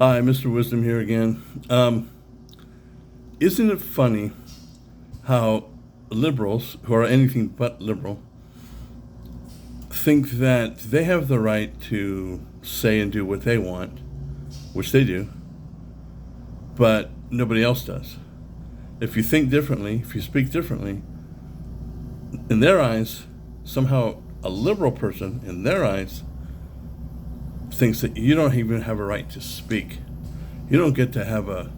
Hi, Mr. Wisdom here again. Isn't it funny how liberals, who are anything but liberal, think that they have the right to say and do what they want, which they do, but nobody else does? If you think differently, if you speak differently, in their eyes, somehow a liberal person, in their eyes, thinks that you don't even have a right to speak. You don't get to have a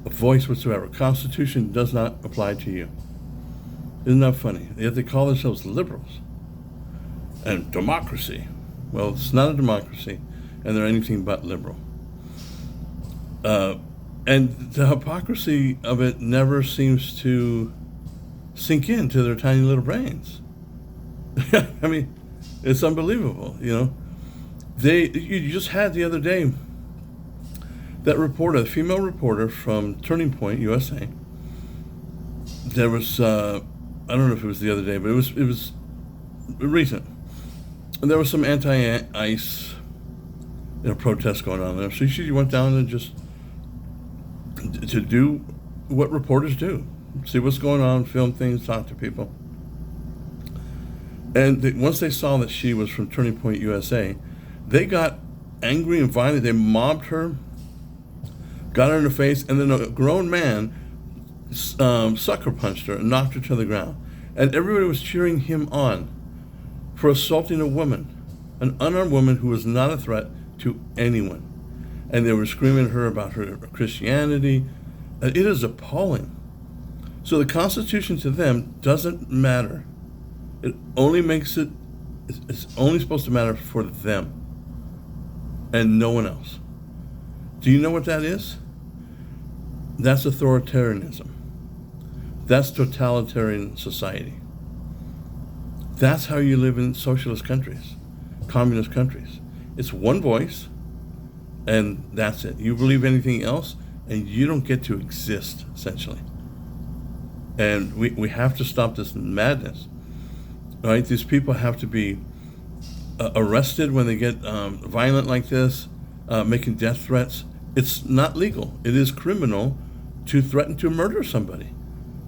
voice whatsoever. Constitution does not apply to you. Isn't that funny? Yet they call themselves liberals. And democracy. Well, it's not a democracy, and they're anything but liberal. And the hypocrisy of it never seems to sink into their tiny little brains. I mean, it's unbelievable, you know. You just had the other day that reporter, the female reporter from Turning Point USA. There was I don't know if it was the other day, but it was recent. And there was some anti-ICE protest going on there. So she went down and just to do what reporters do, see what's going on, film things, talk to people. And once they saw that she was from Turning Point USA, they got angry and violent. They mobbed her, got her in the face, and then a grown man sucker punched her and knocked her to the ground. And everybody was cheering him on for assaulting a woman, an unarmed woman who was not a threat to anyone. And they were screaming at her about her Christianity. It is appalling. So the Constitution to them doesn't matter. It only makes it, it's only supposed to matter for them and no one else. Do you know what that is? That's authoritarianism. That's totalitarian society. That's how you live in socialist countries, communist countries. It's one voice, and that's it. You believe anything else, and you don't get to exist, essentially. And we have to stop this madness. Right? These people have to be arrested when they get violent like this, making death threats. It's not legal. It is criminal to threaten to murder somebody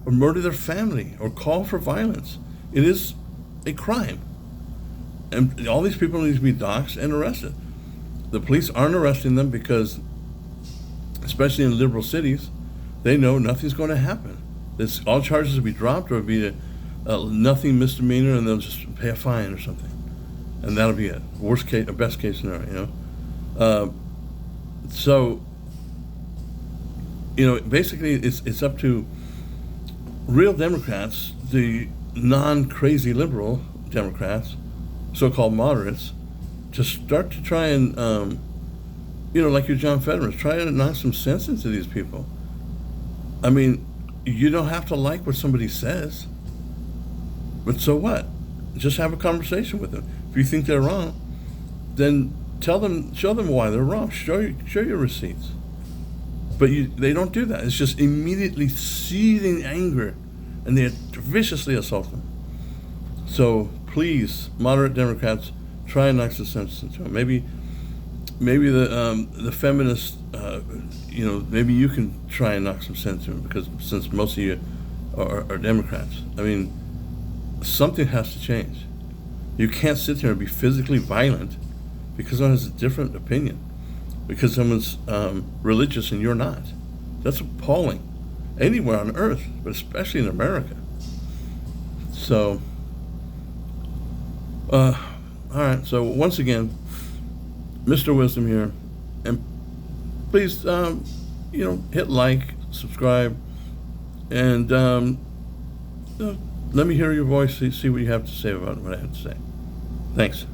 or murder their family or call for violence. It is a crime. And all these people need to be doxxed and arrested. The police aren't arresting them because, especially in liberal cities, they know nothing's going to happen. All charges will be dropped, or it'll be a nothing misdemeanor, and they'll just pay a fine or something. And that'll be it. Worst case, or best case scenario, you know. So, you know, basically it's up to real Democrats, the non-crazy liberal Democrats, so-called moderates, to start to try and, like your John Fetterman, try to knock some sense into these people. I mean, you don't have to like what somebody says, but so what? Just have a conversation with them. If you think they're wrong, then show them why they're wrong. Show your receipts. But they don't do that. It's just immediately seething anger, and they viciously assault them. So please, moderate Democrats, try and knock some sense into them. Maybe the feminists, maybe you can try and knock some sense into them, because since most of you are Democrats. I mean, something has to change. You can't sit there and be physically violent because someone has a different opinion, because someone's religious and you're not. That's appalling. Anywhere on earth, but especially in America. So, all right. So once again, Mr. Wisdom here, and please, hit like, subscribe, and let me hear your voice. See what you have to say about what I have to say. Thanks.